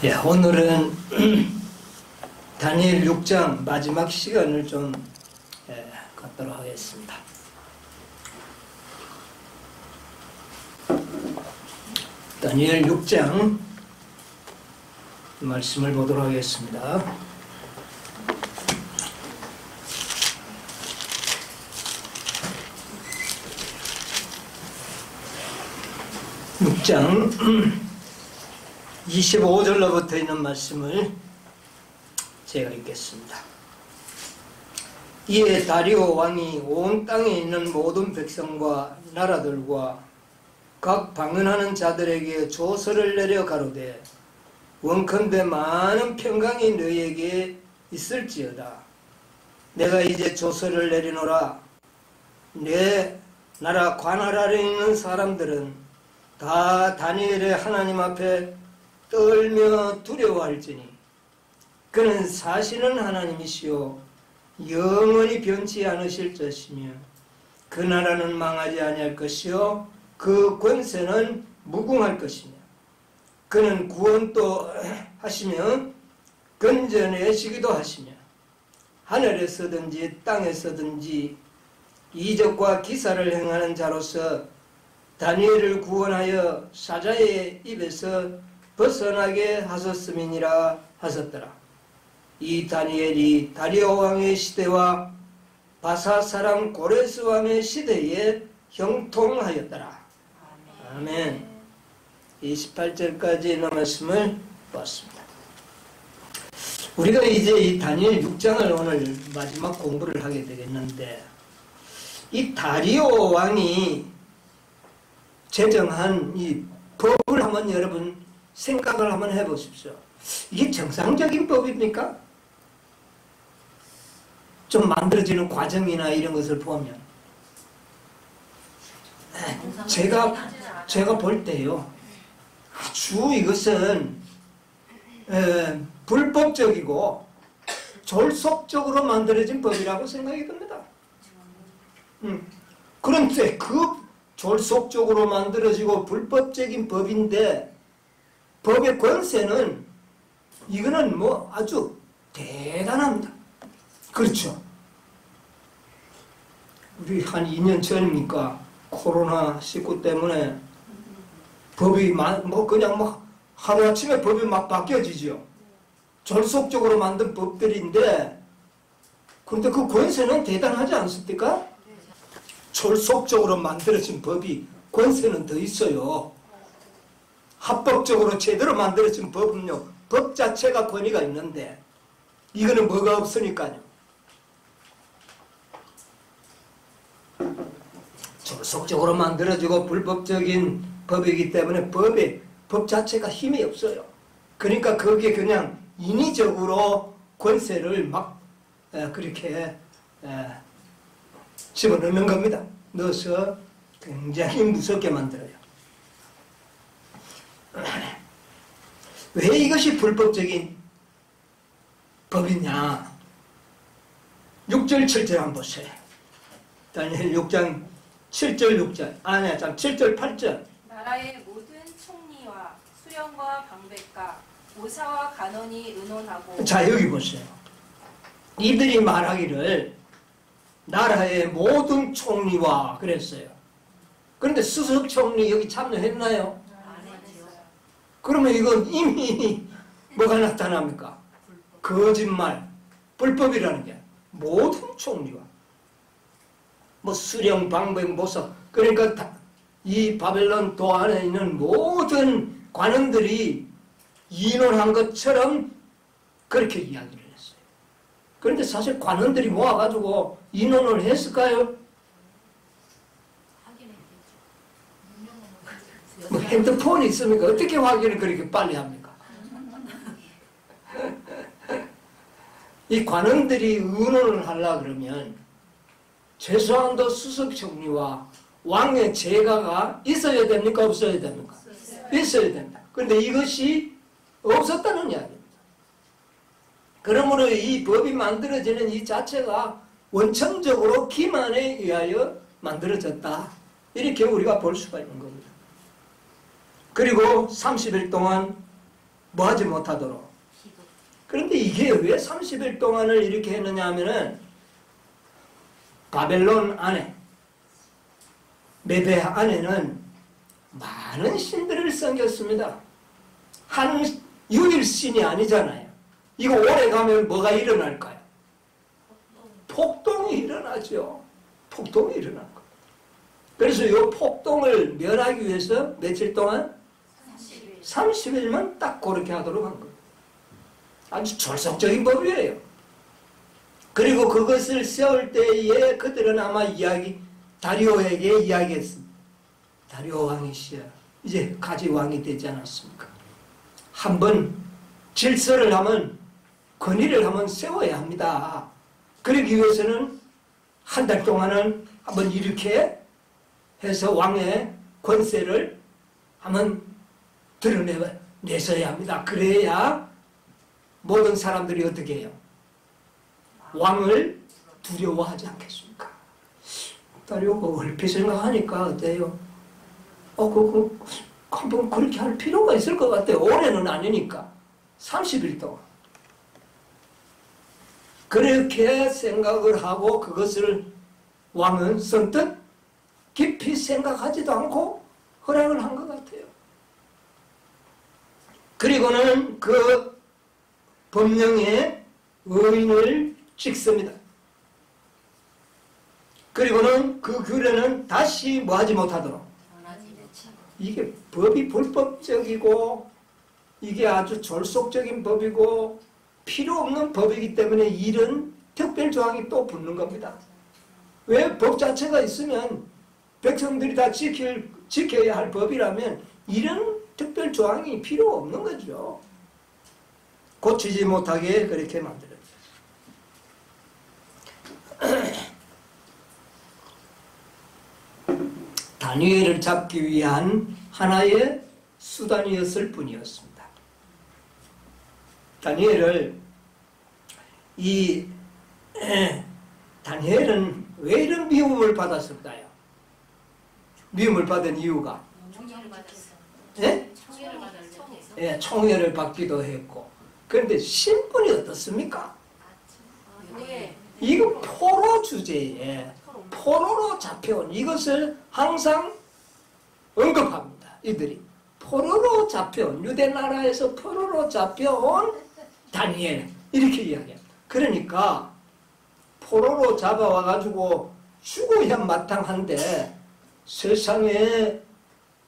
예, 오늘은 다니엘 6장 마지막 시간을 좀 갖도록 하겠습니다. 다니엘 6장 말씀을 보도록 하겠습니다. 6장 25절로부터 있는 말씀을 제가 읽겠습니다. 이에 다리오 왕이 온 땅에 있는 모든 백성과 나라들과 각 방언하는 자들에게 조서를 내려 가로되 원컨대 많은 평강이 너희에게 있을지어다. 내가 이제 조서를 내리노라. 내 나라 관할 아래 있는 사람들은 다 다니엘의 하나님 앞에 떨며 두려워할지니 그는 사실은 하나님이시요 영원히 변치 않으실 것이며 그 나라는 망하지 아니할 것이요 그 권세는 무궁할 것이며 그는 구원도 하시며 건져내시기도 하시며 하늘에서든지 땅에서든지 이적과 기사를 행하는 자로서 다니엘을 구원하여 사자의 입에서 벗어나게 하셨음이니라 하셨더라. 이 다니엘이 다리오 왕의 시대와 바사 사람 고레스 왕의 시대에 형통하였더라. 아멘. 28절까지 있는 말씀을 보았습니다. 우리가 이제 이 다니엘 6장을 오늘 마지막 공부를 하게 되겠는데, 이 다리오 왕이 제정한 이 법을 한번 여러분 생각을 한번 해보십시오. 이게 정상적인 법입니까? 좀 만들어지는 과정이나 이런 것을 보면 제가 볼 때요, 아주 이것은 불법적이고 졸속적으로 만들어진 법이라고 생각이 듭니다. 그런데 그 졸속적으로 만들어지고 불법적인 법인데 법의 권세는 이거는 뭐 아주 대단합니다. 그렇죠? 우리 한 2년 전입니까? 코로나19 때문에 법이 뭐 그냥 뭐 하루아침에 법이 막 바뀌어지죠. 졸속적으로 만든 법들인데 그런데 그 권세는 대단하지 않습니까? 졸속적으로 만들어진 법이 권세는 더 있어요. 합법적으로 제대로 만들어진 법은요, 법 자체가 권위가 있는데 이거는 뭐가 없으니까요. 졸속적으로 만들어지고 불법적인 법이기 때문에 법 자체가 힘이 없어요. 그러니까 거기에 그냥 인위적으로 권세를 막 그렇게 집어넣는 겁니다. 넣어서 굉장히 무섭게 만들어요. 왜 이것이 불법적인 법이냐? 6절 7절 한번 보세요. 다니엘 6장 7절 6절 7절 8절 나라의 모든 총리와 수령과 방백과 오사와 간원이 의논하고. 자, 여기 보세요. 이들이 말하기를 나라의 모든 총리와 그랬어요. 그런데 수석 총리 여기 참여했나요? 그러면 이건 이미 뭐가 나타납니까? 거짓말, 불법이라는 게 모든 총리와 뭐 수령, 방백, 모사, 그러니까 이 바벨론 도 안에 있는 모든 관원들이 인원한 것처럼 그렇게 이야기를 했어요. 그런데 사실 관원들이 모아가지고 인원을 했을까요? 뭐 핸드폰이 있으니까 어떻게 확인을 그렇게 빨리 합니까? 이 관원들이 의논을 하려고 그러면 최소한도 수석 총리와 왕의 제가가 있어야 됩니까? 없어야 됩니까? 있어야 됩니다. 그런데 이것이 없었다는 이야기입니다. 그러므로 이 법이 만들어지는 이 자체가 원천적으로 기만에 의하여 만들어졌다. 이렇게 우리가 볼 수가 있는 겁니다. 그리고 30일 동안 뭐 하지 못하도록. 그런데 이게 왜 30일 동안을 이렇게 했느냐 하면은 바벨론 안에, 메대 안에는 많은 신들을 섬겼습니다. 한 유일신이 아니잖아요. 이거 오래 가면 뭐가 일어날까요? 폭동이 일어나죠. 폭동이 일어날 거예요. 그래서 이 폭동을 멸하기 위해서 며칠 동안? 30일만 딱 그렇게 하도록 한 거예요. 아주 졸속적인 법이에요. 그리고 그것을 세울 때에 그들은 아마 다리오에게 이야기했습니다. 다리오 왕이시여, 이제 가지 왕이 되지 않았습니까? 한번 질서를 하면, 권위를 한번 세워야 합니다. 그러기 위해서는 한 달 동안은 한번 이렇게 해서 왕의 권세를 한번 드러내서야 합니다. 그래야 모든 사람들이 어떻게 해요? 왕을 두려워하지 않겠습니까? 다리오가 얼핏 생각하니까 어때요? 한번 그렇게 할 필요가 있을 것 같아요. 올해는 아니니까. 30일 동안. 그렇게 생각을 하고 그것을 왕은 선뜻 깊이 생각하지도 않고 허락을 한 것 같아요. 그리고는 그 법령에 의인을 찍습니다. 그리고는 그 규례는 다시 뭐하지 못하도록. 이게 법이 불법적이고 이게 아주 졸속적인 법이고 필요 없는 법이기 때문에 이런 특별조항이 또 붙는 겁니다. 왜? 법 자체가 있으면 백성들이 다 지켜야 할 법이라면 이런 특별조항이 필요 없는 거죠. 고치지 못하게 그렇게 만들어요. 다니엘을 잡기 위한 하나의 수단이었을 뿐이었습니다. 다니엘은 왜 이런 미움을 받았을까요? 미움을 받은 이유가 총애를 받기도 했고, 그런데 신분이 어떻습니까? 이거 포로 주제에 포로로 잡혀온 이것을 항상 언급합니다. 이들이 포로로 잡혀온, 유대 나라에서 포로로 잡혀온 다니엘, 이렇게 이야기합니다. 그러니까 포로로 잡아와가지고 죽어야 마땅한데 세상에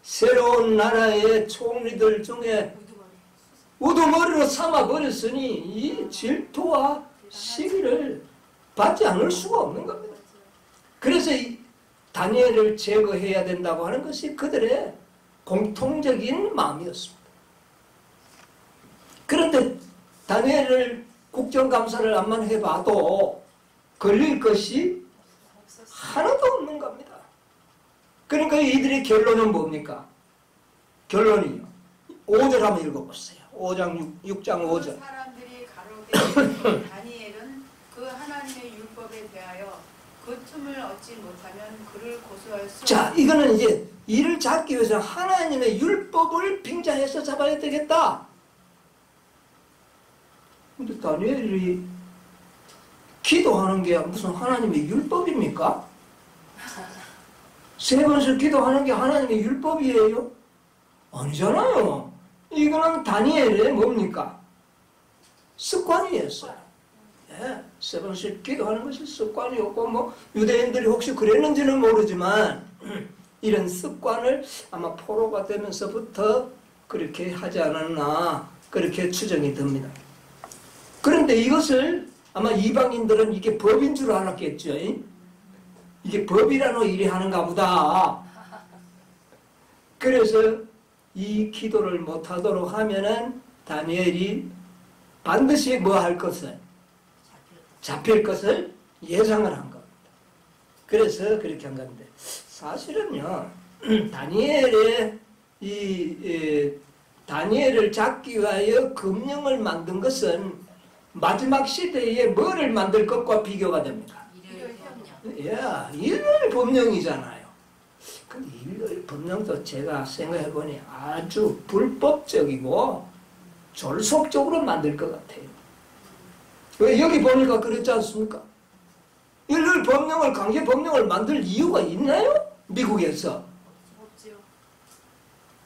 새로운 나라의 총리들 중에 우두머리로 삼아버렸으니 이 질투와 시기를 받지 않을 수가 없는 겁니다. 그래서 이 다니엘을 제거해야 된다고 하는 것이 그들의 공통적인 마음이었습니다. 그런데 다니엘을 국정감사를 한번 해봐도 걸릴 것이 하나도 없는 겁니다. 그러니까 이들의 결론은 뭡니까? 결론이요. 5절 한번 읽어보세요. 6장 5절. 사람들이 가로되 다니엘은 그 하나님의 율법에 대하여 그 틈을 얻지 못하면 그를 고소할 수. 자, 이거는 이제 이를 잡기 위해서 하나님의 율법을 빙자해서 잡아야 되겠다. 근데 다니엘이 기도하는 게 무슨 하나님의 율법입니까? 3번씩 기도하는 게 하나님의 율법이에요? 아니잖아요. 이거는 다니엘의 뭡니까? 습관이었어요. 3번씩 기도하는 것이 습관이었고, 뭐 유대인들이 혹시 그랬는지는 모르지만 이런 습관을 아마 포로가 되면서부터 그렇게 하지 않았나, 그렇게 추정이 듭니다. 그런데 이것을 아마 이방인들은 이게 법인 줄 알았겠죠. 이게 법이라는 일이 하는가 보다. 그래서 이 기도를 못하도록 하면은 다니엘이 반드시 뭐 할 것을, 잡힐 것을 예상을 한 겁니다. 그래서 그렇게 한 건데, 사실은요, 다니엘을 잡기 위하여 금령을 만든 것은 마지막 시대에 뭐를 만들 것과 비교가 됩니다. 일요일 법령이잖아요. 근데 일요일 법령도 제가 생각해보니 아주 불법적이고 졸속적으로 만들 것 같아요. 왜 여기 보니까 그렇지 않습니까? 일일 법령을 강제 법령을 만들 이유가 있나요? 미국에서 없지요.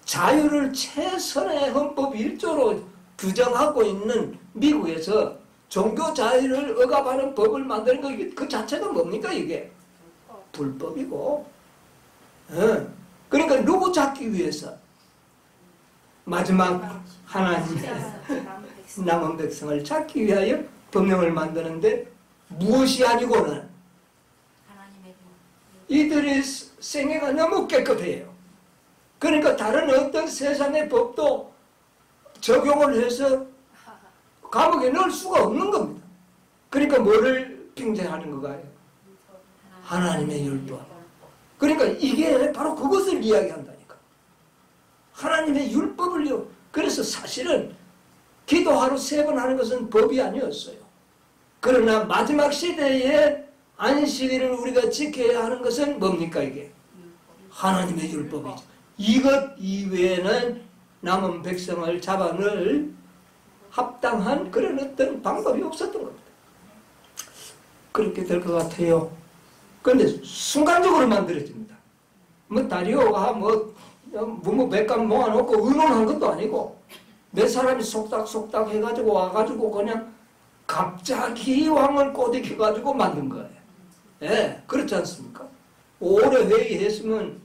자유를 최선의 헌법 1조로 규정하고 있는 미국에서 종교 자유를 억압하는 법을 만드는 거 그 자체가 뭡니까 이게? 불법이고. 그러니까 누구 잡기 위해서? 마지막 하나님의 남은 백성을 찾기 위하여 법령을 만드는데 무엇이 아니고는 이들의 생애가 너무 깨끗해요. 그러니까 다른 어떤 세상의 법도 적용을 해서 감옥에 넣을 수가 없는 겁니다. 그러니까 뭐를 빙자하는 거가요? 하나님의 율법. 그러니까 이게 바로 그것을 이야기한다니까. 하나님의 율법을요. 그래서 사실은 기도 하루 3번 하는 것은 법이 아니었어요. 그러나 마지막 시대에 안식일을 우리가 지켜야 하는 것은 뭡니까 이게? 하나님의 율법이죠. 이것 이외에는 남은 백성을 잡아넣을 합당한 그런 어떤 방법이 없었던 겁니다. 그렇게 될 것 같아요. 그런데 순간적으로 만들어집니다. 뭐 다리오가 백감 모아놓고 의논한 것도 아니고 몇 사람이 속닥속닥 해가지고 와가지고 그냥 갑자기 왕을 꼬드겨가지고 만든 거예요. 예, 그렇지 않습니까? 오래 회의했으면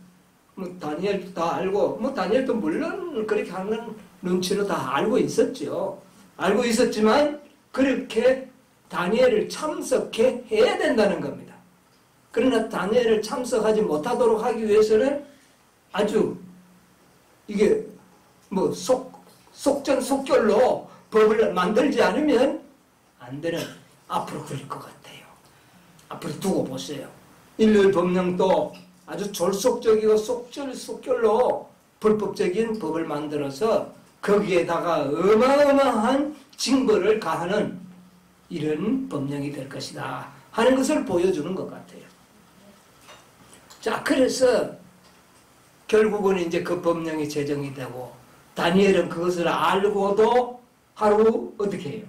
다니엘도 다 알고 다니엘도 물론 그렇게 하는 눈치로 다 알고 있었죠. 알고 있었지만 그렇게 다니엘을 참석해 해야 된다는 겁니다. 그러나 다니엘을 참석하지 못하도록 하기 위해서는 아주 이게 속전속결로 법을 만들지 않으면 안 되는 앞으로 그럴 것 같아요. 앞으로 두고 보세요. 일요일 법령도 아주 졸속적이고 속전속결로 불법적인 법을 만들어서 거기에다가 어마어마한 징벌을 가하는 이런 법령이 될 것이다 하는 것을 보여주는 것 같아요. 자, 그래서 결국은 이제 그 법령이 제정이 되고 다니엘은 그것을 알고도 하루 어떻게 해요?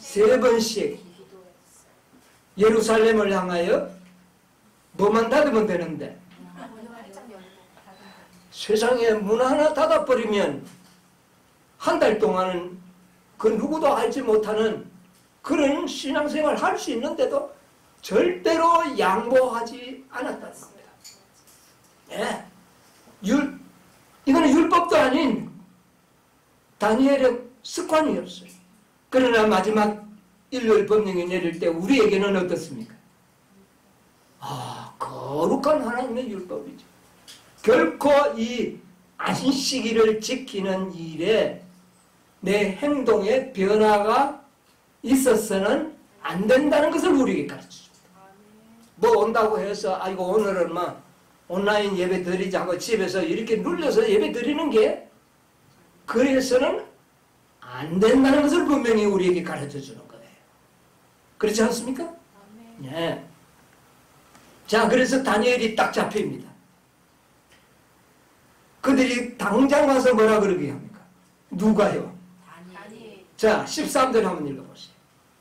3번씩 예루살렘을 향하여 뭐만 닫으면 되는데 세상에 문 하나 닫아버리면 한 달 동안은 그 누구도 알지 못하는 그런 신앙생활을 할 수 있는데도 절대로 양보하지 않았다는 겁니다. 네. 이거는 율법도 아닌 다니엘의 습관이었어요. 그러나 마지막 일요일 법령이 내릴 때 우리에게는 어떻습니까? 거룩한 하나님의 율법이죠. 결코 이 안식일을 지키는 일에 내 행동에 변화가 있어서는 안 된다는 것을 우리에게 가르쳐줍니다. 뭐 온다고 해서 아이고 오늘은 온라인 예배 드리자고 집에서 이렇게 눌려서 예배 드리는 게 그래서는 안 된다는 것을 분명히 우리에게 가르쳐주는 거예요. 그렇지 않습니까? 네. 자, 그래서 다니엘이 딱 잡힙니다. 그들이 당장 와서 뭐라 그러게 합니까? 누가요? 다니엘. 자, 13절 한번 읽어보세요.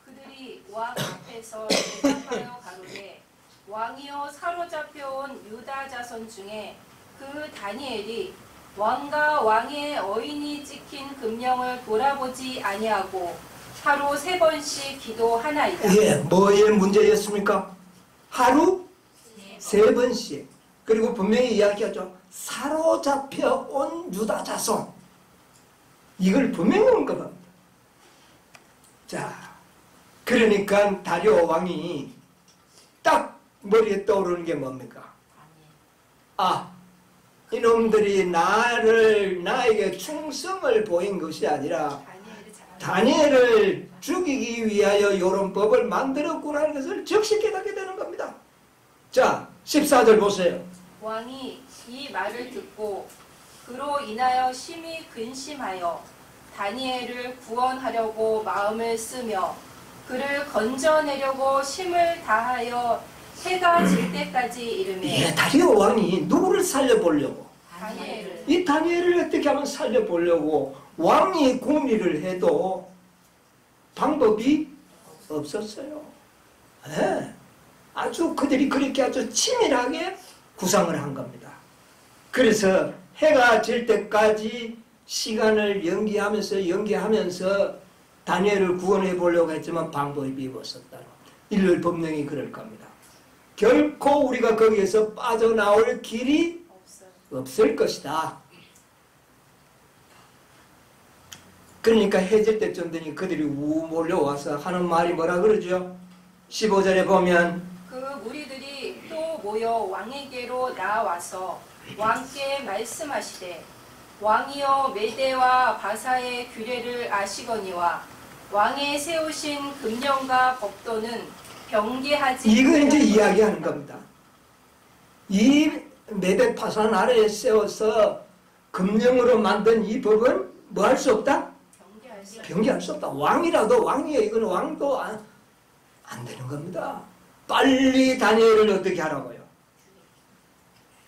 그들이 왕 앞에서 대답하여 가로되 왕이여 사로잡혀온 유다 자손 중에 그 다니엘이 왕과 왕의 어인이 찍힌 금령을 돌아보지 아니하고 하루 3번씩 기도하나이다. 예, 뭐의 문제였습니까? 하루 3번씩. 그리고 분명히 이야기하죠. 사로잡혀 온 유다 자손. 이걸 분명히 언급합니다. 자, 그러니까 다리오 왕이 딱 머리에 떠오르는 게 뭡니까? 이놈들이 나에게 충성을 보인 것이 아니라 다니엘을 죽이기 위하여 이런 법을 만들었구나 하는 것을 즉시 깨닫게 되는 겁니다. 자, 14절 보세요. 왕이 이 말을 듣고 그로 인하여 심히 근심하여 다니엘을 구원하려고 마음을 쓰며 그를 건져내려고 힘을 다하여 해가 질 때까지 이르매 다리오 왕이 누구를 살려보려고? 다니엘을 이 다니엘을 어떻게 하면 살려보려고 왕이 궁리를 해도 방법이 없었어요. 네. 아주 그들이 그렇게 아주 치밀하게 구상을 한 겁니다. 그래서 해가 질 때까지 시간을 연기하면서 다니엘을 구원해 보려고 했지만 방법이 없었다는 일을 분명히 그럴 겁니다. 결코 우리가 거기에서 빠져나올 길이 없을 것이다. 그러니까 해질 때쯤 되니 그들이 우 몰려와서 하는 말이 뭐라 그러죠? 15절에 보면 그 무리들이 또 모여 왕에게로 나와서 왕께 말씀하시되 왕이여 메대와 바사의 규례를 아시거니와 왕의 세우신 금령과 법도는 경계하지 이거 이제 못하고 이야기하는 겁니다. 이 메대 파산 아래에 세워서 금령으로 만든 이 법은 뭐 할 수 없다? 경계할 수 경계할 수 없다. 왕이라도 왕이에요. 이건 왕도 안 되는 겁니다. 빨리 다니엘을 어떻게 하라고요?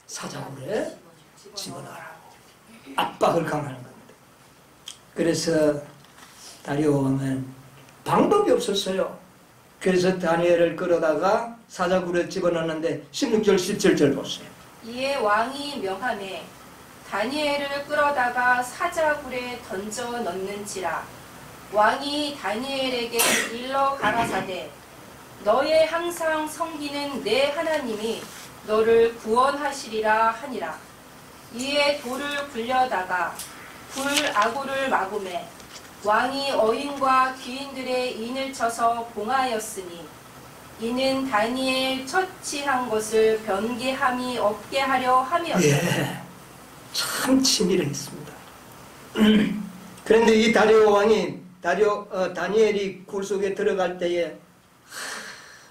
사자굴에 집어넣으라고 압박을 강하는 겁니다. 그래서 다리오 왕은 방법이 없었어요. 그래서 다니엘을 끌어다가 사자굴에 집어넣는데 16절 17절 보세요. 이에 왕이 명하매 다니엘을 끌어다가 사자굴에 던져 넣는지라 왕이 다니엘에게 일러 가라사대 너의 항상 섬기는 내 하나님이 너를 구원하시리라 하니라. 이에 돌을 굴려다가 불 아구를 마구매 왕이 어인과 귀인들의 인을 쳐서 봉하였으니 이는 다니엘 처치한 것을 변개함이 없게 하려 함이었다. 예, 참 치밀했습니다. 그런데 이 다리오 왕이 다니엘이 굴 속에 들어갈 때에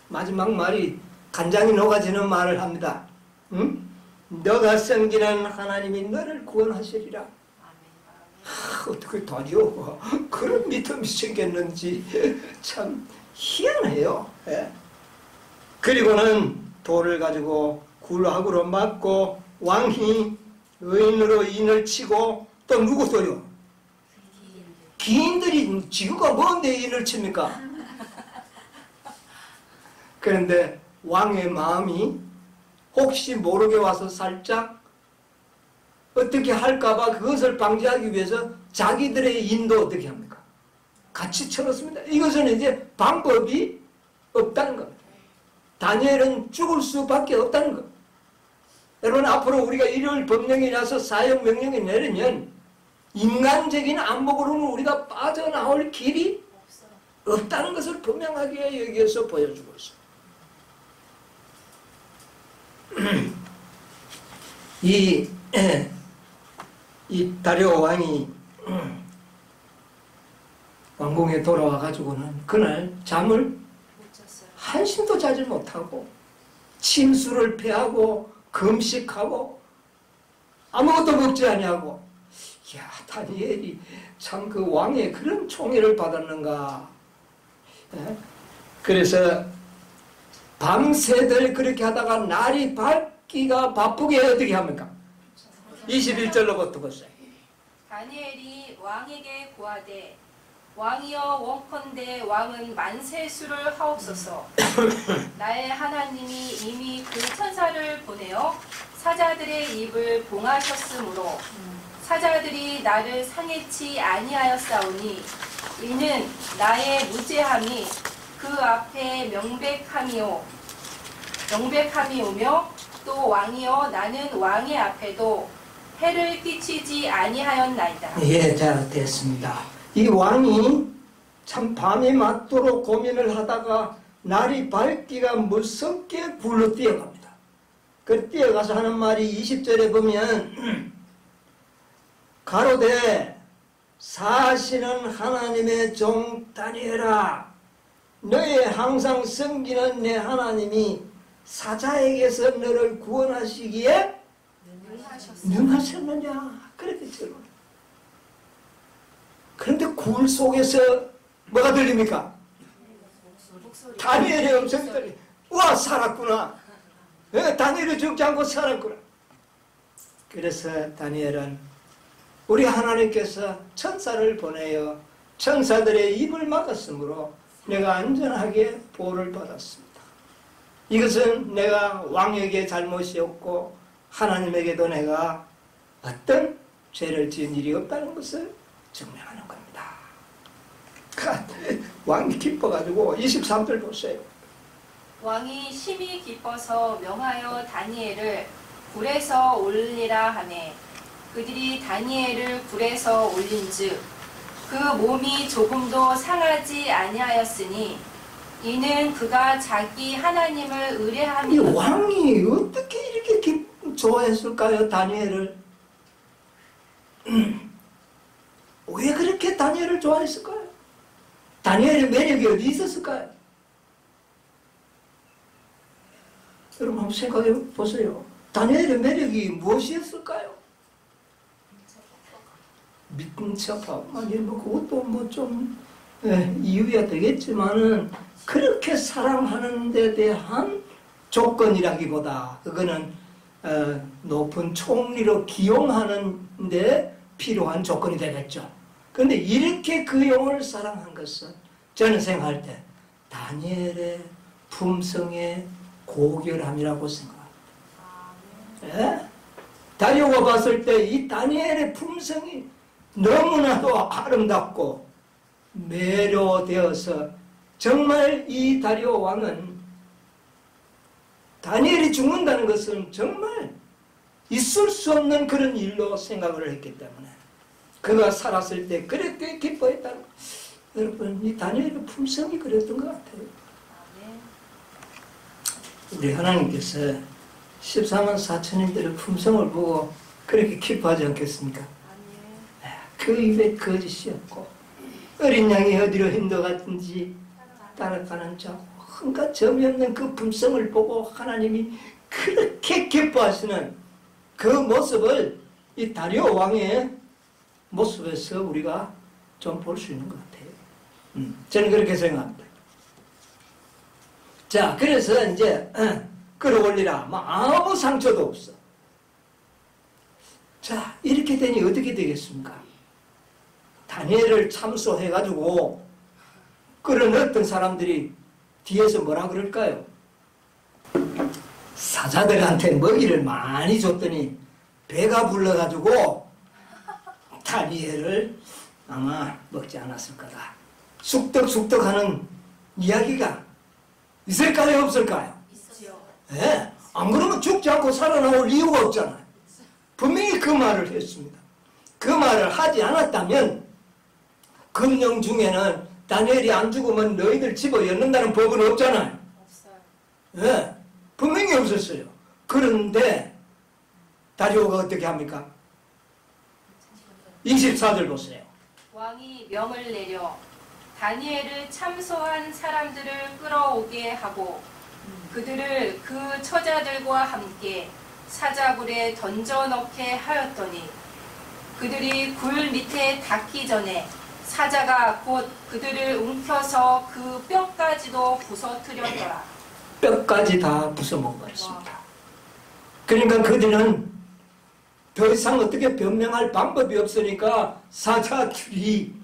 마지막 말이 간장이 녹아지는 말을 합니다. 응? 너가 섬기는 하나님이 너를 구원하시리라. 어떻게 다니오가 그런 믿음이 생겼는지 참 희한해요. 예. 그리고는 돌을 가지고 굴하구로 맞고 왕이 의인으로 인을 치고 또 누구 소리요? 기인들이 지구가 뭔데 인을 칩니까? 그런데 왕의 마음이 혹시 모르게 와서 살짝 어떻게 할까봐 그것을 방지하기 위해서 자기들의 인도 어떻게 합니까? 같이 쳐넣습니다. 이것은 이제 방법이 없다는 겁니다. 다니엘은 죽을 수밖에 없다는 겁니다. 여러분 앞으로 우리가 일요일 법령이 나서 사형 명령이 내리면 인간적인 안목으로는 우리가 빠져나올 길이 없다는 것을 분명하게 여기에서 보여주고 있습니다. 이 다리오 왕이 왕궁에 돌아와 가지고는 그날 잠을 한숨도 자지 못하고 침수를 패하고 금식하고 아무것도 먹지 아니하고 야 다니엘이 참 그 왕의 그런 총애를 받았는가. 그래서 밤새들 그렇게 하다가 날이 밝기가 바쁘게 어떻게 합니까? 21절로부터 보세요. 다니엘이 왕에게 고하되 왕이여 원컨대 왕은 만세수를 하옵소서. 나의 하나님이 이미 그 천사를 보내어 사자들의 입을 봉하셨으므로 사자들이 나를 상해치 아니하였사오니 이는 나의 무죄함이 그 앞에 명백함이오며 또 왕이여 나는 왕의 앞에도 해를 끼치지 아니하였나이다. 예, 자 됐습니다. 이 왕이 참 밤이 맞도록 고민을 하다가 날이 밝기가 무섭게 굴러 뛰어갑니다. 그 뛰어가서 하는 말이 20절에 보면 가로되 사시는 하나님의 종 다니엘아 너의 항상 섬기는 내 하나님이 사자에게서 너를 구원하시기에 능하셨느냐 그랬겠죠. 그런데 굴 속에서 뭐가 들립니까? 다니엘의 음성이 들리. 와 살았구나. 다니엘이 죽지 않고 살았구나. 그래서 다니엘은 우리 하나님께서 천사를 보내어 천사들의 입을 막았으므로 내가 안전하게 보호를 받았습니다. 이것은 내가 왕에게 잘못이었고 하나님에게도 내가 어떤 죄를 지은 일이 없다는 것을 증명하는 겁니다. 왕이 기뻐가지고 23절 보세요. 왕이 심히 기뻐서 명하여 다니엘을 굴에서 올리라 하매 그들이 다니엘을 굴에서 올린즉 그 몸이 조금도 상하지 아니하였으니 이는 그가 자기 하나님을 이 의뢰함이라. 왕이 어떻게 이렇게 좋아했을까요? 다니엘을. 왜 그렇게 다니엘을 좋아했을까요? 다니엘의 매력이 어디 있었을까요? 여러분 한번 생각해 보세요. 다니엘의 매력이 무엇이었을까요? 믿는 척하고 그것도 좀 이유야 되겠지만은 그렇게 사랑하는 데 대한 조건이라기보다 그거는 높은 총리로 기용하는 데 필요한 조건이 되겠죠. 그런데 이렇게 그 영혼을 사랑한 것은 저는 생각할 때 다니엘의 품성의 고결함이라고 생각합니다. 예? 다리오가 봤을 때 이 다니엘의 품성이 너무나도 아름답고 매료되어서 정말 이 다리오 왕은 다니엘이 죽는다는 것은 정말 있을 수 없는 그런 일로 생각을 했기 때문에 그가 살았을 때 그렇게 기뻐했다는 것. 여러분 이 다니엘의 품성이 그랬던 것 같아요. 우리 하나님께서 14만 4천인들의 품성을 보고 그렇게 기뻐하지 않겠습니까? 그 입에 거짓이 없고 어린 양이 어디로 인도갔든지 따라가는 자 한가 점이 없는 그 품성을 보고 하나님이 그렇게 기뻐하시는 그 모습을 이 다리오 왕의 모습에서 우리가 좀 볼 수 있는 것 같아요. 저는 그렇게 생각합니다. 자, 그래서 이제 끌어올리라. 아무 상처도 없어. 자, 이렇게 되니 어떻게 되겠습니까? 다니엘을 참소해가지고 끌어넣었던 사람들이 뒤에서 뭐라 그럴까요? 사자들한테 먹이를 많이 줬더니 배가 불러가지고 다니엘을 아마 먹지 않았을 거다. 쑥덕쑥덕하는 이야기가 있을까요? 없을까요? 있었죠. 예, 안 그러면 죽지 않고 살아나올 이유가 없잖아요. 분명히 그 말을 했습니다. 그 말을 하지 않았다면 금령 중에는 다니엘이 안 죽으면 너희들 집어 엿는다는 법은 없잖아요. 없어요. 예, 분명히 없었어요. 그런데 다리오가 어떻게 합니까? 24절 보세요. 왕이 명을 내려 다니엘을 참소한 사람들을 끌어오게 하고 그들을 그 처자들과 함께 사자굴에 던져넣게 하였더니 그들이 굴 밑에 닿기 전에 사자가 곧 그들을 움켜서 그 뼈까지도 부서뜨렸더라. 뼈까지 다 부숴먹어버렸습니다. 그러니까 그들은 더 이상 어떻게 변명할 방법이 없으니까 사자들이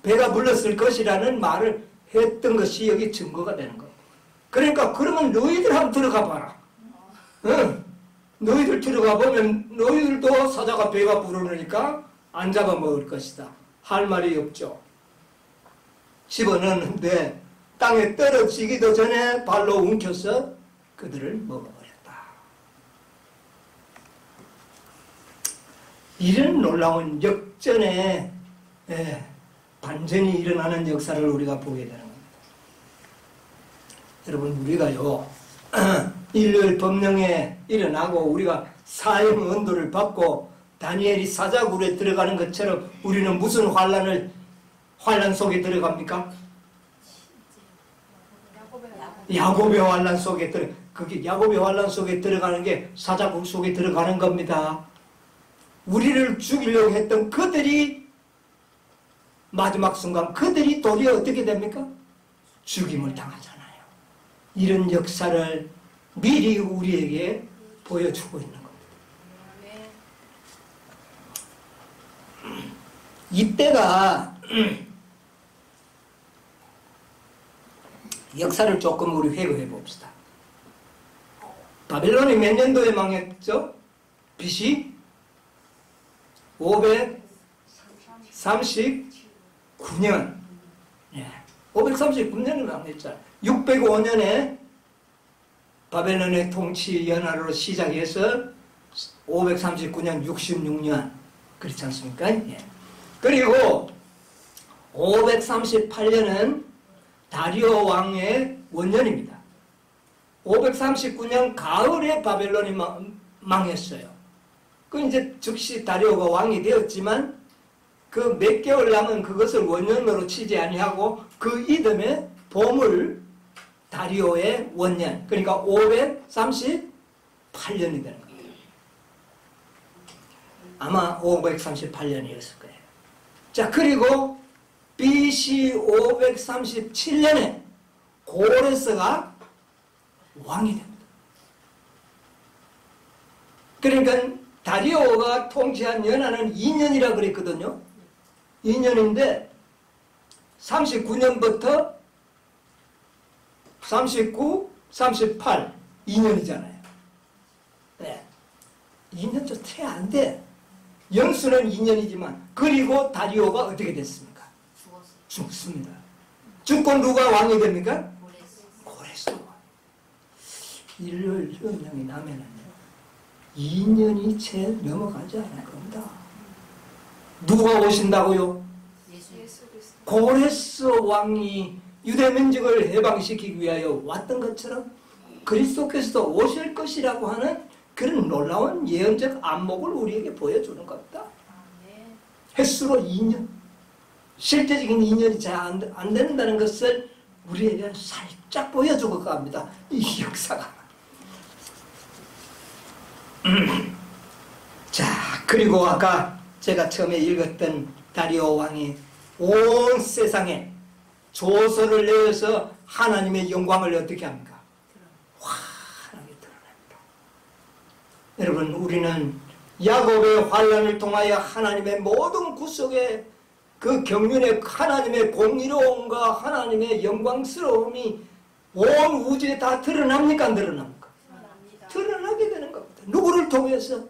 배가 불렀을 것이라는 말을 했던 것이 여기 증거가 되는 거예요. 그러니까 그러면 너희들 한번 들어가 봐라. 응. 너희들 들어가 보면 너희들도 사자가 배가 부르니까 안 잡아먹을 것이다. 할 말이 없죠. 집어넣는데 땅에 떨어지기도 전에 발로 움켜서 그들을 먹어버렸다. 이런 놀라운 역전의 반전이 일어나는 역사를 우리가 보게 되는 겁니다. 여러분 우리가요 일요일 법령에 일어나고 우리가 사형 언도를 받고 다니엘이 사자굴에 들어가는 것처럼 우리는 무슨 환란 속에 들어갑니까? 야곱의 환란 속에 그게 야곱의 환란 속에 들어가는 게 사자굴 속에 들어가는 겁니다. 우리를 죽이려고 했던 그들이 마지막 순간 그들이 도리어 어떻게 됩니까? 죽임을 당하잖아요. 이런 역사를 미리 우리에게 보여주고 있는 겁니다. 이때가 역사를 조금 우리 회고해 봅시다. 바벨론이 몇 년도에 망했죠? BC 539년. 예. 539년에 망했잖아요. 605년에 바벨론의 통치 연하로 시작해서 539년, 66년. 그렇지 않습니까? 예. 그리고 538년은 다리오 왕의 원년입니다. 539년 가을에 바벨론이 망했어요. 그 이제 즉시 다리오가 왕이 되었지만 그 몇 개월 남은 그것을 원년으로 치지 아니하고 그 이듬해 봄을 다리오의 원년, 그러니까 538년이 되는 거예요. 아마 538년이었을 거예요. 자, 그리고 BC 537년에 고레스가 왕이 됩니다. 그러니까 다리오가 통치한 연하는 2년이라 그랬거든요. 2년인데 39년부터 39, 38, 2년이잖아요. 네. 2년도 채 안 돼. 연수는 2년이지만 그리고 다리오가 어떻게 됐습니까? 죽습니다. 죽고 누가 왕이 됩니까? 고레스 왕. 일요일 명령이 나면은요 2년이 채 넘어가지 않을 겁니다. 누가 오신다고요? 고레스 왕이 유대 민족을 해방시키기 위하여 왔던 것처럼 그리스도께서도 오실 것이라고 하는 그런 놀라운 예언적 안목을 우리에게 보여주는 겁니다. 횟수로 2년. 실제적인 2년이 잘 안 된다는 것을 우리에게 살짝 보여주고 갑니다. 이 역사가. 자, 그리고 아까 제가 처음에 읽었던 다리오 왕이 온 세상에 조서를 내어서 하나님의 영광을 어떻게 합니까? 환하게 드러냅니다. 여러분, 우리는 야곱의 환란을 통하여 하나님의 모든 구속의 그 경륜의 하나님의 공의로움과 하나님의 영광스러움이 온 우주에 다 드러납니까? 안 드러납니까? 드러나게 되는 겁니다. 누구를 통해서?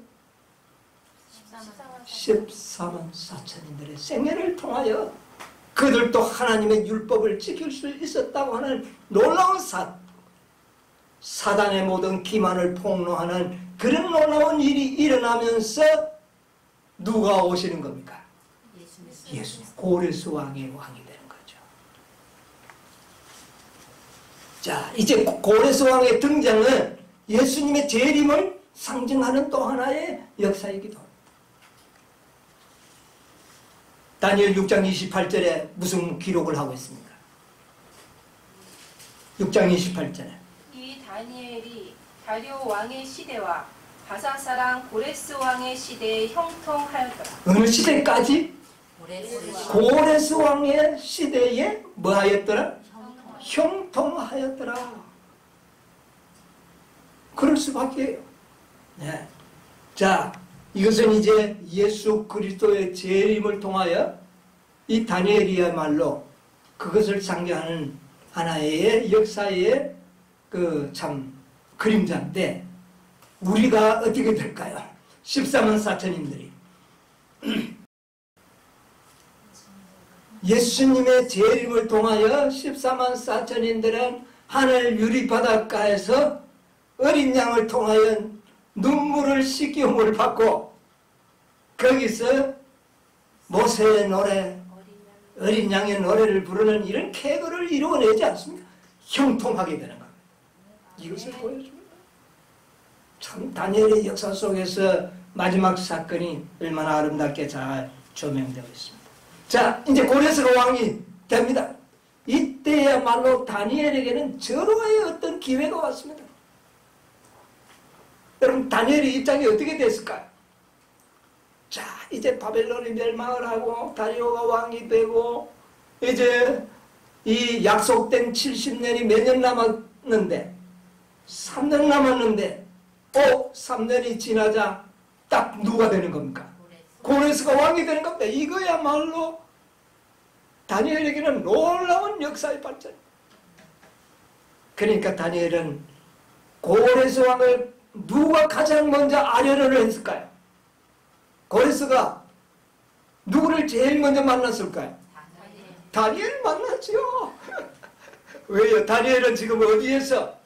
14만 4천인들의 생애를 통하여 그들도 하나님의 율법을 지킬 수 있었다고 하는 놀라운 사단의 모든 기만을 폭로하는 그런 놀라운 일이 일어나면서 누가 오시는 겁니까? 예수님. 고레스 왕의 왕이 되는 거죠. 자, 이제 고레스 왕의 등장은 예수님의 재림을 상징하는 또 하나의 역사이기도 합니다. 다니엘 6장 28절에 무슨 기록을 하고 있습니까? 6장 28절에 이 다니엘이 다리오 왕의 시대와 바사사랑 고레스 왕의 시대에 형통하였더라. 어느 시대까지? 고레스 왕의 시대에 뭐 하였더라? 형통하였더라. 그럴 수밖에요. 네. 자, 이것은 이제 예수 그리스도의 재림을 통하여 이 다니엘이야말로 그것을 상징하는 하나의 역사의 그 참 그림자인데 우리가 어떻게 될까요? 14만 4천인들이 예수님의 재림을 통하여 14만 4천인들은 하늘 유리바닷가에서 어린 양을 통하여 눈물을 씻김을 받고 거기서 모세의 노래, 어린 양의 노래를 부르는 이런 쾌거를 이루어내지 않습니까? 형통하게 되는 겁니다. 이것을 보여줍니다. 참 다니엘의 역사 속에서 마지막 사건이 얼마나 아름답게 잘 조명되어 있습니다. 자, 이제 고레스가 왕이 됩니다. 이때야말로 다니엘에게는 절호의 어떤 기회가 왔습니다. 여러분, 다니엘의 입장이 어떻게 됐을까요? 자, 이제 바벨론이 멸망을 하고 다리오가 왕이 되고 이제 이 약속된 70년이 몇 년 남았는데 3년 남았는데 3년이 지나자 딱 누가 되는 겁니까? 고레스가 왕이 되는 겁니다. 이거야말로 다니엘에게는 놀라운 역사의 발전. 그러니까 다니엘은 고레스 왕을 누가 가장 먼저 아련을 했을까요? 고레스가 누구를 제일 먼저 만났을까요? 다니엘 만났죠. 왜요? 다니엘은 지금 어디에서?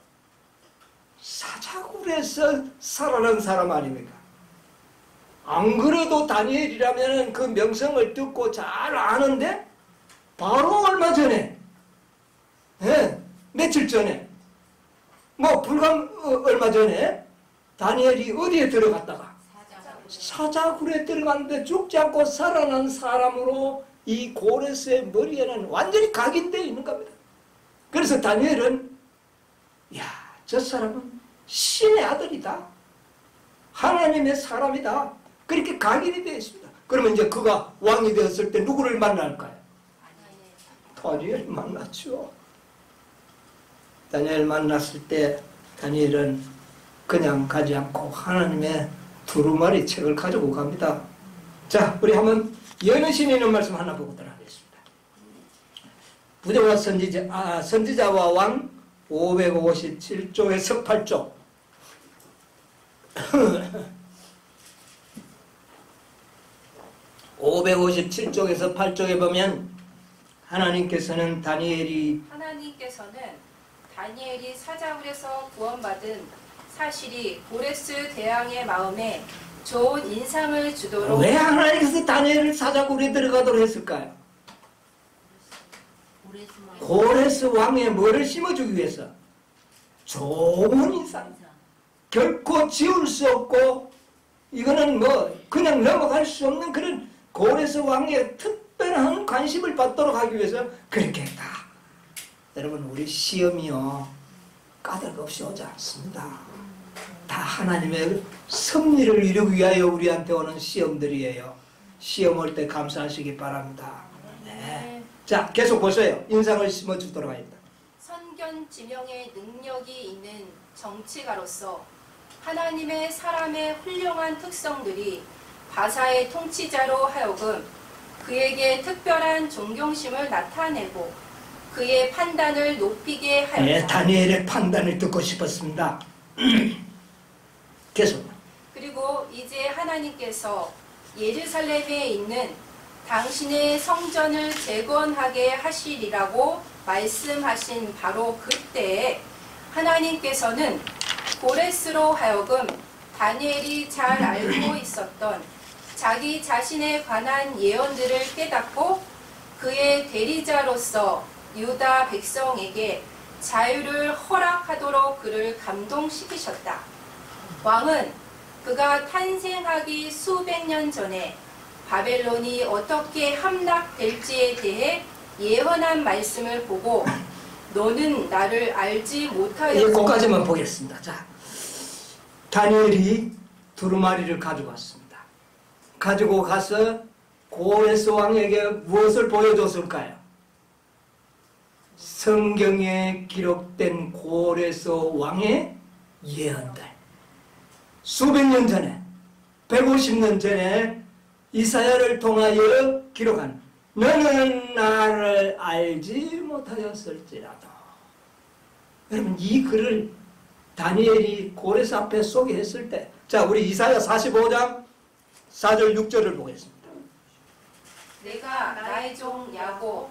사자굴에서 살아난 사람 아닙니까? 안 그래도 다니엘이라면 그 명성을 듣고 잘 아는데 바로 얼마 전에, 며칠 전에, 얼마 전에 다니엘이 어디에 들어갔다가 사자굴에 들어갔는데 죽지 않고 살아난 사람으로 이 고레스의 머리에는 완전히 각인되어 있는 겁니다. 그래서 다니엘은 저 사람은 신의 아들이다. 하나님의 사람이다. 그렇게 각인이 되어 있습니다. 그러면 이제 그가 왕이 되었을 때 누구를 만날까요? 다니엘 만났죠. 다니엘 만났을 때 다니엘은 그냥 가지 않고 하나님의 두루마리 책을 가지고 갑니다. 자, 우리 한번 여느신이 있는 말씀 하나 보도록 하겠습니다. 부조와 선지자와 왕 557쪽에서 8쪽. 557쪽에서 8쪽에 보면 하나님께서는 다니엘이 사자굴에서 구원받은 사실이 고레스 대왕의 마음에 좋은 인상을 주도록. 왜 하나님께서 다니엘을 사자굴에 들어가도록 했을까요? 고레스 왕에 뭐를 심어주기 위해서? 좋은 인상. 결코 지울 수 없고 이거는 그냥 넘어갈 수 없는 그런 고레스 왕의 특별한 관심을 받도록 하기 위해서 그렇게 했다. 여러분, 우리 시험이요 까닭없이 오지 않습니다. 다 하나님의 섭리를 이루기 위하여 우리한테 오는 시험들이에요. 시험 올 때 감사하시기 바랍니다. 네. 자, 계속 보세요. 인상을 심어주도록 합니다. 선견지명의 능력이 있는 정치가로서 하나님의 사람의 훌륭한 특성들이 바사의 통치자로 하여금 그에게 특별한 존경심을 나타내고 그의 판단을 높이게 하였다. 네, 다니엘의 판단을 듣고 싶었습니다. 계속. 그리고 이제 하나님께서 예루살렘에 있는 당신의 성전을 재건하게 하시리라고 말씀하신 바로 그때에 하나님께서는 고레스로 하여금 다니엘이 잘 알고 있었던 자기 자신에 관한 예언들을 깨닫고 그의 대리자로서 유다 백성에게 자유를 허락하도록 그를 감동시키셨다. 왕은 그가 탄생하기 수백 년 전에 바벨론이 어떻게 함락될지에 대해 예언한 말씀을 보고 너는 나를 알지 못하였으니. 거기까지만 보겠습니다. 자, 다니엘이 두루마리를 가지고 왔습니다. 가지고 가서 고레스 왕에게 무엇을 보여줬을까요? 성경에 기록된 고레스 왕의 예언들. 수백 년 전에, 150년 전에 이사야를 통하여 기록한 너는 나를 알지 못하였을지라도. 여러분, 이 글을 다니엘이 고레스 앞에 소개했을 때, 자, 우리 이사야 45장 4절 6절을 보겠습니다. 내가 나의 종 야곱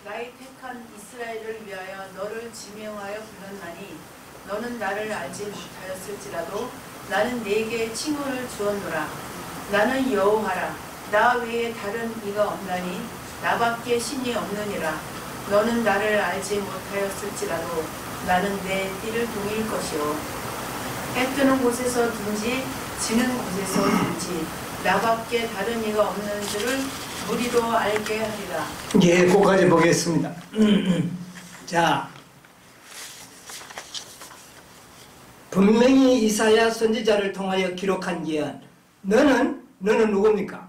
나의 택한 이스라엘을 위하여 너를 지명하여 불렀나니 너는 나를 알지 못하였을지라도 나는 네게 칭호를 주었노라. 나는 여호와라. 나 외에 다른 이가 없나니 나밖에 신이 없느니라. 너는 나를 알지 못하였을지라도 나는 내 띠를 동일 것이요 해 뜨는 곳에서든지 지는 곳에서든지 나밖에 다른 이가 없는 줄을 무리도 알게 하리라. 예, 거기까지 보겠습니다. 자, 분명히 이사야 선지자를 통하여 기록한 예언. 너는 누굽니까?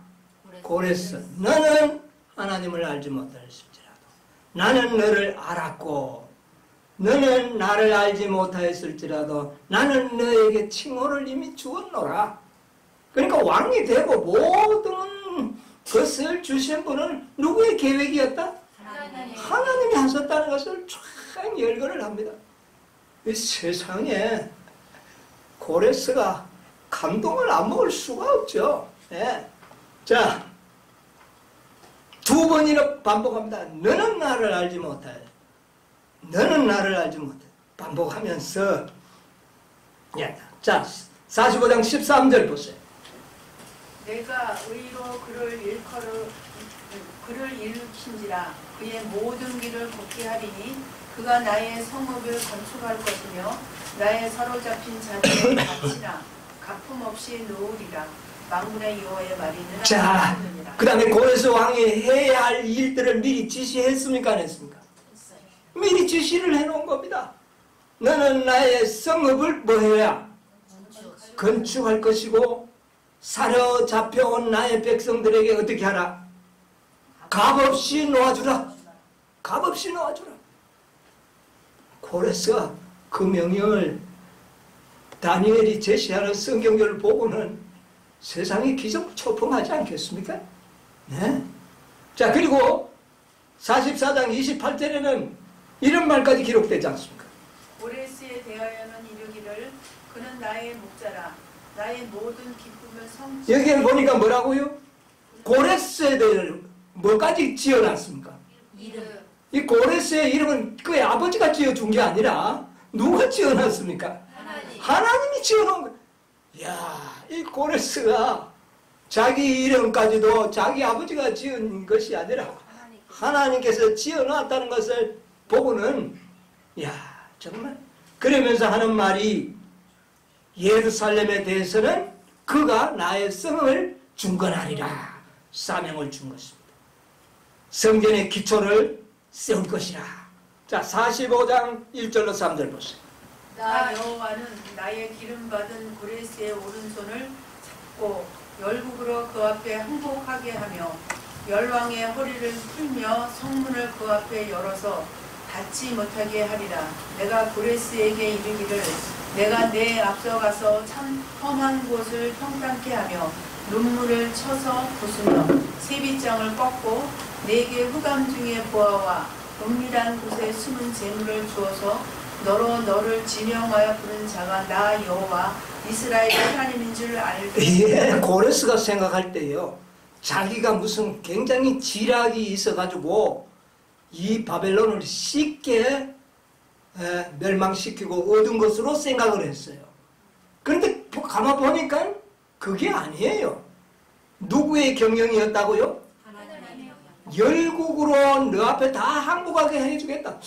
고레스. 너는 하나님을 알지 못하였을지라도 나는 너를 알았고 너는 나를 알지 못하였을지라도 나는 너에게 칭호를 이미 주었노라. 그러니까 왕이 되고 모든 것을 주신 분은 누구의 계획이었다? 하나님이 하셨다는 것을 쫙 열거를 합니다. 이 세상에 고레스가 감동을 안 먹을 수가 없죠. 예. 자, 두 번이나 반복합니다. 너는 나를 알지 못해. 너는 나를 알지 못해. 반복하면서 예. 자, 45장 13절 보세요. 내가 의로 그를 일으킨지라 그의 모든 길을 걷게 하리니 그가 나의 성읍을 건축할 것이며 나의 사로잡힌 자들의 값이나 갚음 없이 놓으리라. 만군의 여호와의 말이니라. 자, 그 다음에 고레스 왕이 해야 할 일들을 미리 지시했습니까? 안 했습니까? 미리 지시를 해놓은 겁니다. 너는 나의 성읍을 뭐 해야? 건축할 것이고 사로잡혀온 나의 백성들에게 어떻게 하라? 값없이 놓아주라. 값없이 놓아주라. 고레스가 그 명령을 다니엘이 제시하는 성경을 보고는 세상이 기적초풍하지 않겠습니까? 네. 자, 그리고 44장 28절에는 이런 말까지 기록되지 않습니까? 고레스에 대하여는 이르기를 그는 나의 목자라 나의 모든 기쁨을 성취. 여기에 보니까 뭐라고요? 고레스에 대해 뭐까지 지어놨습니까? 이름. 이 고레스의 이름은 그의 아버지가 지어준 게 아니라 누가 지어놨습니까? 하나님이 지어놓은 거예요. 이야, 이 고레스가 자기 이름까지도 자기 아버지가 지은 것이 아니라 하나님께서 지어놨다는 것을 보고는 이야, 정말 그러면서 하는 말이 예루살렘에 대해서는 그가 나의 성을 중건하리라. 사명을 준 것입니다. 성전의 기초를 세울 것이라. 자, 45장 1절로 3절 보세요. 나 여호와는 나의 기름받은 고레스의 오른손을 잡고 열국으로 그 앞에 항복하게 하며 열왕의 허리를 풀며 성문을 그 앞에 열어서 닫지 못하게 하리라. 내가 고레스에게 이르기를 내가 내 앞서가서 참 험한 곳을 평탄케 하며 눈물을 쳐서 부수며 세빗장을 꺾고 내게 흑암 중에 보아와 은밀한 곳에 숨은 재물을 주어서 너로 너를 지명하여 부른 자가 나 여호와 이스라엘의 하나님인 줄 알게. 예, 고레스가 생각할 때요, 자기가 무슨 굉장히 지략이 있어가지고 이 바벨론을 쉽게 멸망시키고 얻은 것으로 생각을 했어요. 그런데 가만 보니까 그게 아니에요. 누구의 경영이었다고요? 열국으로 너 앞에 다 항복하게 해주겠다.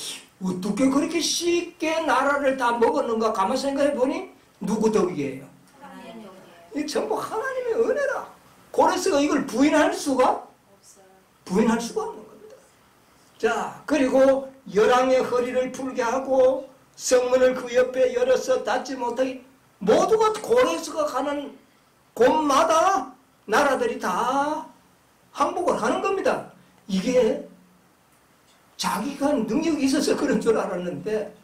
어떻게 그렇게 쉽게 나라를 다 먹었는가 가만 생각해 보니 누구 덕이에요? 이 전부 하나님의 은혜라. 고레스가 이걸 부인할 수가 없는 겁니다. 자, 그리고 열왕의 허리를 풀게 하고 성문을 그 옆에 열어서 닫지 못하게, 모두가 고레스가 가는 곳마다 나라들이 다 항복을 하는 겁니다. 이게 자기가 능력이 있어서 그런 줄 알았는데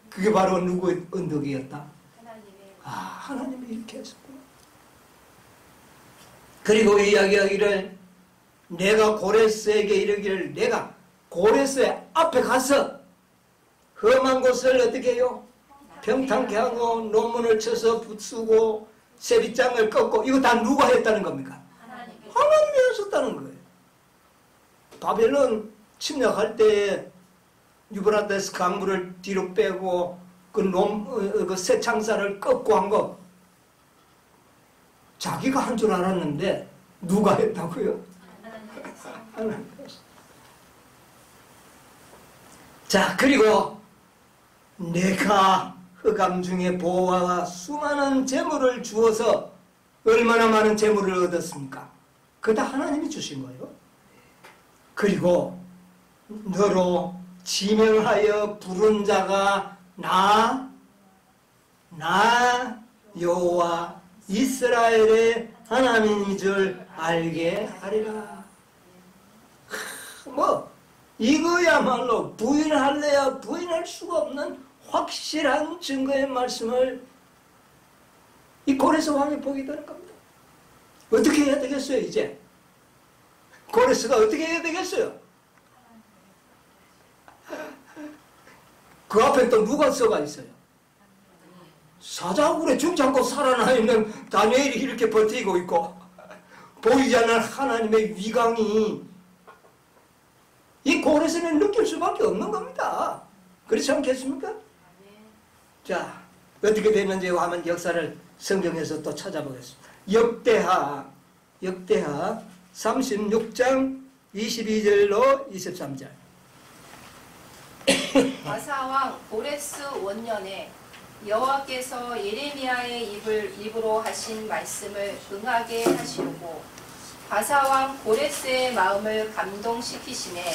그게 바로 누구의 언덕이었다? 아, 하나님이 이렇게 했었구나. 그리고 이야기하기를 내가 고레스에게 이르기를 내가 고레스의 앞에 가서 험한 곳을 어떻게 해요? 평탄케 하고 논문을 쳐서 부수고 세빗장을 꺾고, 이거 다 누가 했다는 겁니까? 하나님이 하셨다는 거예요. 바벨론 침략할 때 유브라데스 강물을 뒤로 빼고 그 새 창살을 꺾고 한 거 자기가 한 줄 알았는데 누가 했다고요? 하나님. 자, 그리고 내가 흑암 중에 보화와 수많은 재물을 주어서 얼마나 많은 재물을 얻었습니까? 그거 다 하나님이 주신 거예요. 그리고 너로 지명하여 부른 자가 나 여호와 이스라엘의 하나님인 줄 알게 하리라. 뭐 이거야말로 부인할래야 부인할 수가 없는 확실한 증거의 말씀을 이 고레스 왕이 보게 되는 겁니다. 어떻게 해야 되겠어요, 이제? 고레스가 어떻게 해야 되겠어요? 그 앞에 또 누가 써가 있어요? 사자굴에 죽지 않고 살아나 있는 다니엘이 이렇게 버티고 있고, 보이지 않는 하나님의 위강이 이 고레스는 느낄 수밖에 없는 겁니다. 그렇지 않겠습니까? 자, 어떻게 됐는지 한번 역사를 성경에서 또 찾아보겠습니다. 역대하 36장 22절로 23절. 바사왕 고레스 원년에 여호와께서 예레미야의 입으로 하신 말씀을 응하게 하시려고 바사왕 고레스의 마음을 감동시키심에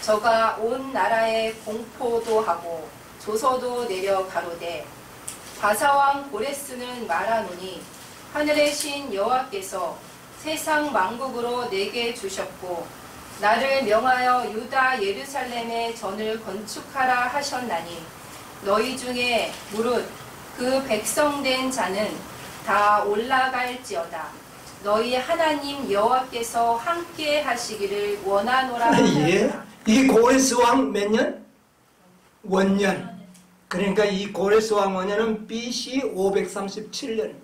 저가 온 나라에 공포도 하고 조서도 내려 가로되 바사왕 고레스는 말하노니 하늘의 신 여호와께서 세상 만국으로 내게 주셨고 나를 명하여 유다 예루살렘에 전을 건축하라 하셨나니 너희 중에 무릇 그 백성된 자는 다 올라갈지어다. 너희 하나님 여호와께서 함께 하시기를 원하노라 예. 하였다. 이 고레스 왕 몇 년? 원년. 그러니까 이 고레스 왕 원년은 BC 537년입니다.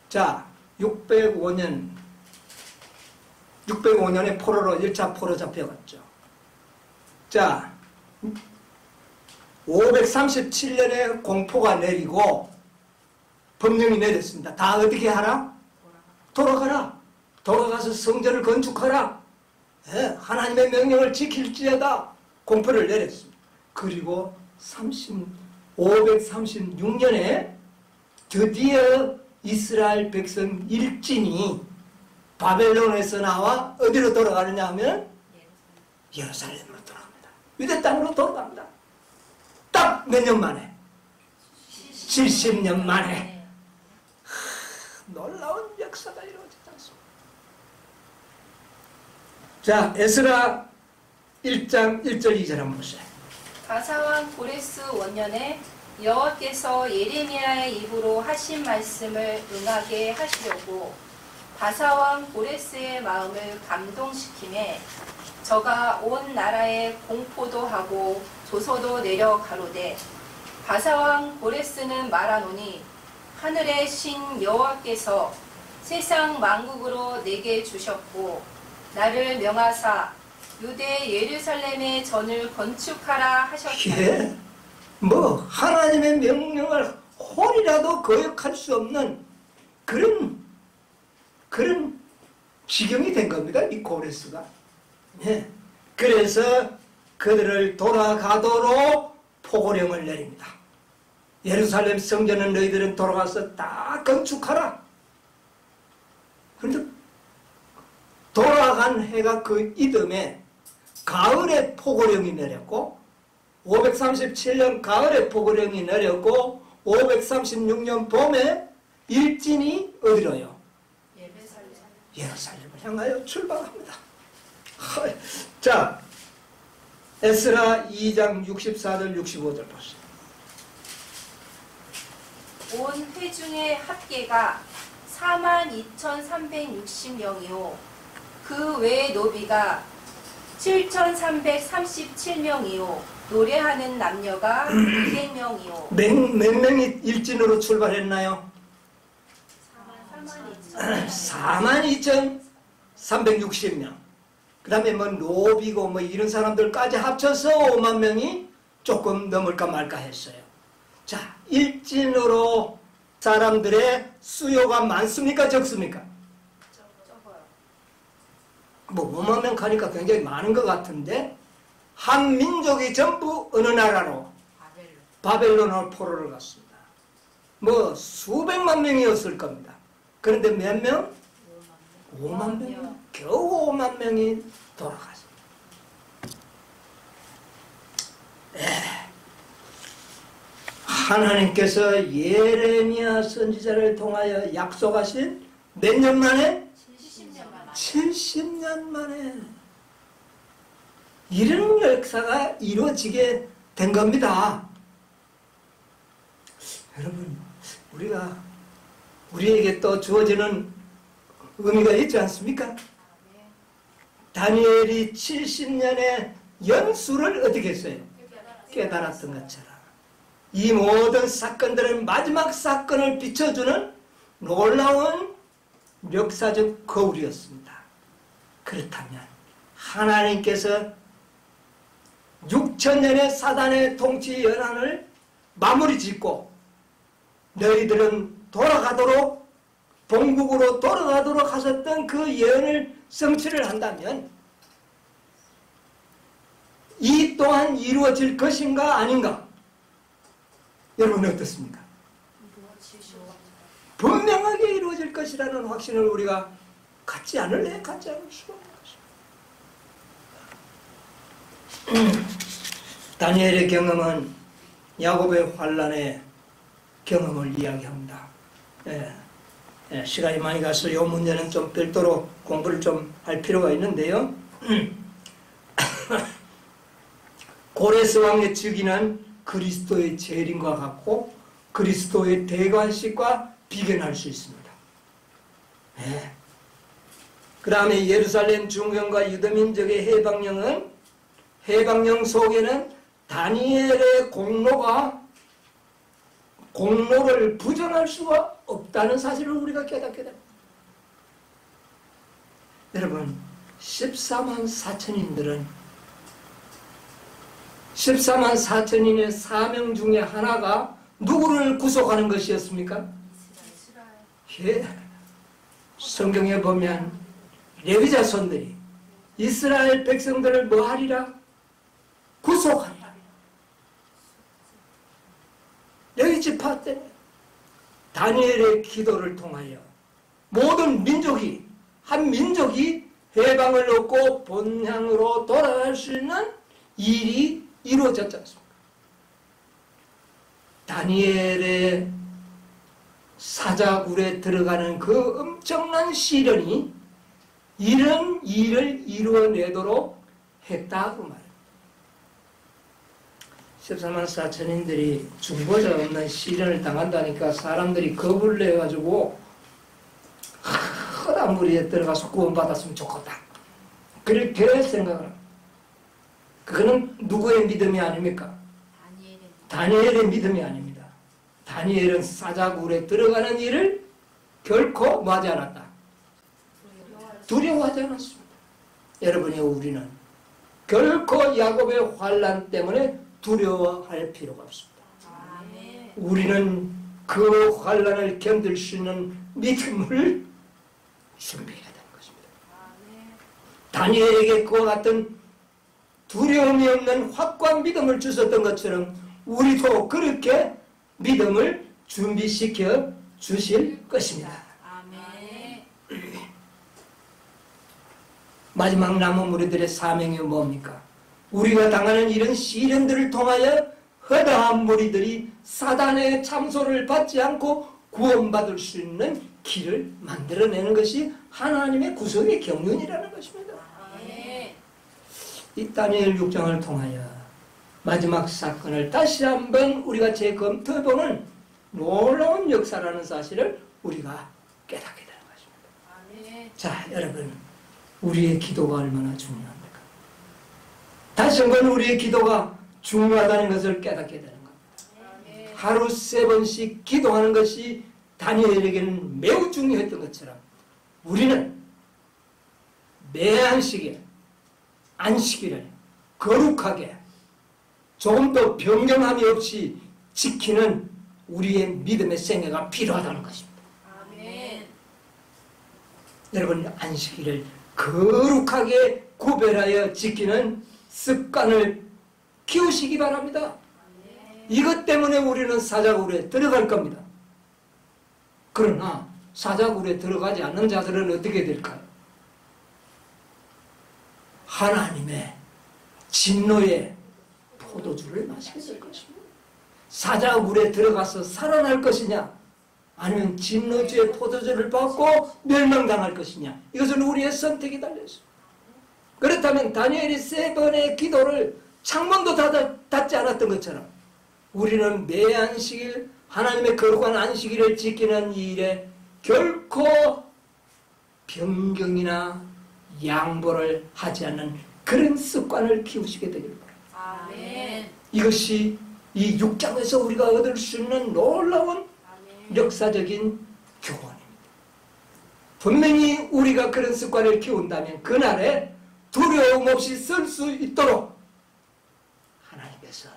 자, 605년에 포로로 1차 포로 잡혀갔죠. 자, 537년에 공포가 내리고 법령이 내렸습니다. 다 어떻게 하라? 돌아가라. 돌아가서 성전을 건축하라. 예, 하나님의 명령을 지킬지어다. 공포를 내렸습니다. 그리고 536년에 드디어 이스라엘 백성 일진이 바벨론에서 나와 어디로 돌아가느냐 하면 예루살렘으로 돌아갑니다. 유대 땅으로 돌아갑니다. 딱 몇 년 만에? 70년 만에. 놀라운 역사가 이루어지지 않습니다. 자, 에스라 1장 1절 2절 한번 보세요. 바사왕 고레스 원년에 여호와께서 예레미야의 입으로 하신 말씀을 응하게 하시려고 바사왕 고레스의 마음을 감동시키매 저가 온 나라에 공포도 하고 조서도 내려 가로되 바사왕 고레스는 말하노니 하늘의 신 여호와께서 세상 만국으로 내게 주셨고 나를 명하사 유대 예루살렘의 전을 건축하라 하셨다. 예, 뭐 하나님의 명령을 홀이라도 거역할 수 없는 그런 지경이 된 겁니다. 이 고레스가. 예, 그래서 그들을 돌아가도록 포고령을 내립니다. 예루살렘 성전은 너희들은 돌아가서 다 건축하라. 그런데 돌아간 해가 그 이듬해 가을에 포고령이 내렸고 537년 가을에 포고령이 내렸고 536년 봄에 일진이 어디로요? 예루살렘을 향하여 출발합니다. 자, 에스라 2장 64절 65절 보세요. 온 회중의 합계가 42,360명이요 그 외의 노비가 7,337명이요 노래하는 남녀가 200명이요 몇 명이 일진으로 출발했나요? 42,360명. 그 다음에 뭐 노비고 뭐 이런 사람들까지 합쳐서 5만 명이 조금 넘을까 말까 했어요. 자, 일진으로 사람들의 수요가 많습니까? 적습니까? 적어요. 뭐 5만 명 가니까 굉장히 많은 것 같은데 한 민족이 전부 어느 나라로? 바벨론으로 포로를 갔습니다. 뭐 수백만 명이었을 겁니다. 그런데 몇 명? 5만 명. 겨우 5만 명이 돌아갔습니다. 하나님께서 예레미야 선지자를 통하여 약속하신 몇 년 만에? 70년 만에 70년 만에 이런 역사가 이루어지게 된 겁니다. 여러분, 우리에게 또 주어지는 의미가 있지 않습니까? 다니엘이 70년의 연수를 어떻게 했어요? 깨달았던 것처럼 이 모든 사건들은 마지막 사건을 비춰주는 놀라운 역사적 거울이었습니다. 그렇다면 하나님께서 6천년의 사단의 통치 연한을 마무리 짓고 너희들은 돌아가도록 본국으로 돌아가도록 하셨던 그 예언을 성취를 한다면 이 또한 이루어질 것인가 아닌가? 여러분 어떻습니까? 분명하게 이루어질 것이라는 확신을 우리가 갖지 않을래? 갖지 않을 수가 없는 것입니다. 다니엘의 경험은 야곱의 환란의 경험을 이야기합니다. 시간이 많이 가서 이 문제는 좀 별도로 공부를 좀 할 필요가 있는데요. 고레스 왕의 즉위는 그리스도의 재림과 같고 그리스도의 대관식과 비견할 수 있습니다. 그 다음에 예루살렘 중경과 유대민족의 해방령 속에는 다니엘의 공로를 부정할 수가 없다는 사실을 우리가 깨닫게 됩니다. 여러분 14만 4천인들은 14만 4천인의 사명 중에 하나가 누구를 구속하는 것이었습니까? 성경에 보면 레위 자손들이 이스라엘 백성들을 뭐 하리라? 구속하리라. 레위 지파 때 다니엘의 기도를 통하여 모든 민족이 한 민족이 해방을 얻고 본향으로 돌아갈 수 있는 일이 이루어졌지 않습니까? 다니엘의 사자굴에 들어가는 그 엄청난 시련이 이런 일을 이루어내도록 했다고 말합니다. 14만 4천인들이 중보자 없는 시련을 당한다니까 사람들이 겁을 내가지고 큰 무리에 들어가서 구원받았으면 좋겠다. 그렇게 생각을 합니다. 그거는 누구의 믿음이 아닙니까? 다니엘의 믿음이 아닙니다. 다니엘은 사자굴에 들어가는 일을 결코 뭐하지 않았다. 두려워하지 않았습니다. 여러분이 우리는 결코 야곱의 환난 때문에 두려워할 필요가 없습니다. 우리는 그 환난을 견딜 수 있는 믿음을 준비해야 되는 것입니다. 다니엘에게 그와 같은 두려움이 없는 확고한 믿음을 주셨던 것처럼 우리도 그렇게 믿음을 준비시켜 주실 것입니다. 마지막 남은 무리들의 사명이 뭡니까? 우리가 당하는 이런 시련들을 통하여 허다한 무리들이 사단의 참소를 받지 않고 구원받을 수 있는 길을 만들어내는 것이 하나님의 구속의 경륜이라는 것입니다. 이 다니엘 6장을 통하여 마지막 사건을 다시 한번 우리가 재검토해보는 놀라운 역사라는 사실을 우리가 깨닫게 되는 것입니다. 자, 여러분, 우리의 기도가 얼마나 중요합니까? 다시 한번 우리의 기도가 중요하다는 것을 깨닫게 되는 겁니다. 하루 3번씩 기도하는 것이 다니엘에게는 매우 중요했던 것처럼 우리는 매 안식일을 거룩하게 조금 더 변경함이 없이 지키는 우리의 믿음의 생애가 필요하다는 것입니다. 여러분 안식일을 거룩하게 구별하여 지키는 습관을 키우시기 바랍니다. 이것 때문에 우리는 사자굴에 들어갈 겁니다. 그러나 사자굴에 들어가지 않는 자들은 어떻게 될까요? 하나님의 진노의 포도주를 마시게 될 것입니다. 사자굴에 들어가서 살아날 것이냐 아니면 진노주의 포도주를 받고 멸망당할 것이냐 이것은 우리의 선택이 달려있습니다. 그렇다면 다니엘이 3번의 기도를 창문도 닫지 않았던 것처럼 우리는 매 안식일 하나님의 거룩한 안식일을 지키는 일에 결코 변경이나 양보를 하지 않는 그런 습관을 키우시게 되길 바랍니다. 아멘. 이것이 이 6장에서 우리가 얻을 수 있는 놀라운 아멘. 역사적인 교훈입니다. 분명히 우리가 그런 습관을 키운다면 그날에 두려움 없이 쓸 수 있도록 하나님께서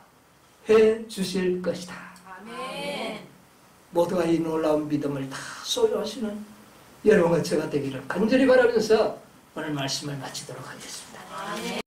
해 주실 것이다. 아멘. 모두가 이 놀라운 믿음을 다 소유하시는 여러분과 제가 되기를 간절히 바라면서 오늘 말씀을 마치도록 하겠습니다. 아멘.